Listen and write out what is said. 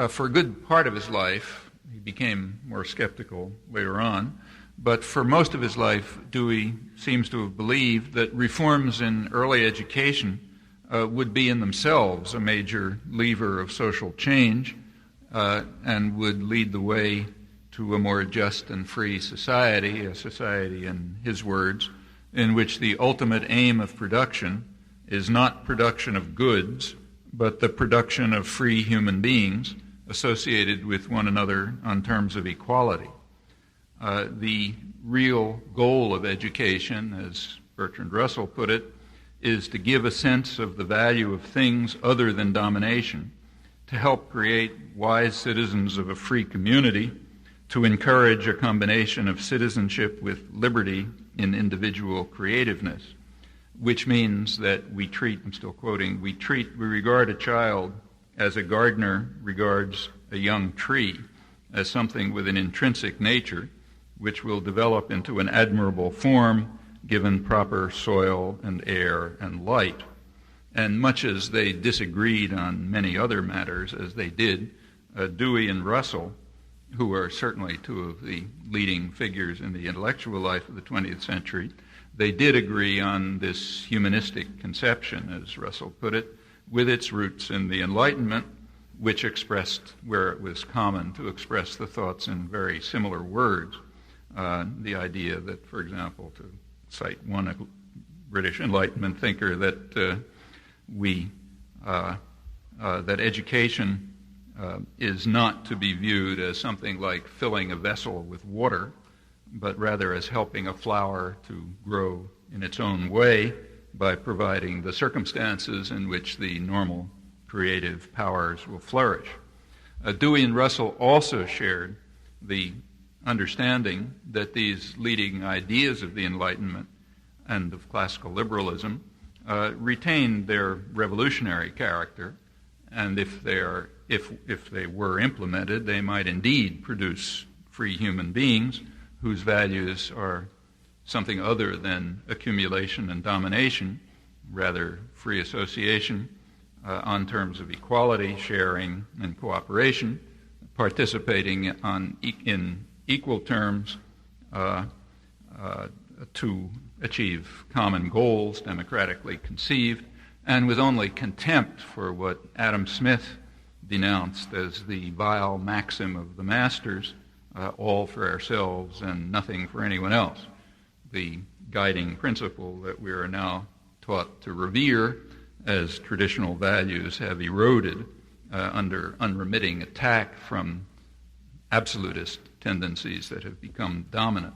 For a good part of his life, he became more skeptical later on, but for most of his life, Dewey seems to have believed that reforms in early education would be in themselves a major lever of social change and would lead the way to a more just and free society, a society, in his words, in which the ultimate aim of production is not production of goods, but the production of free human beings associated with one another on terms of equality. The real goal of education, as Bertrand Russell put it, is to give a sense of the value of things other than domination, to help create wise citizens of a free community, to encourage a combination of citizenship with liberty in individual creativeness, which means that we treat, I'm still quoting, we regard a child as a gardener regards a young tree, as something with an intrinsic nature, which will develop into an admirable form given proper soil and air and light. And much as they disagreed on many other matters, as they did, Dewey and Russell, who are certainly two of the leading figures in the intellectual life of the 20th century, they did agree on this humanistic conception, as Russell put it, with its roots in the Enlightenment, which expressed where it was common to express the thoughts in very similar words. The idea that, for example, to cite one British Enlightenment thinker, that that education is not to be viewed as something like filling a vessel with water, but rather as helping a flower to grow in its own way by providing the circumstances in which the normal creative powers will flourish. Dewey and Russell also shared the understanding that these leading ideas of the Enlightenment and of classical liberalism retained their revolutionary character, and if they were implemented, they might indeed produce free human beings whose values are something other than accumulation and domination, rather free association on terms of equality, sharing, and cooperation, participating in equal terms to achieve common goals, democratically conceived, and with only contempt for what Adam Smith denounced as the vile maxim of the masters, all for ourselves and nothing for anyone else, the guiding principle that we are now taught to revere as traditional values have eroded under unremitting attack from absolutist tendencies that have become dominant.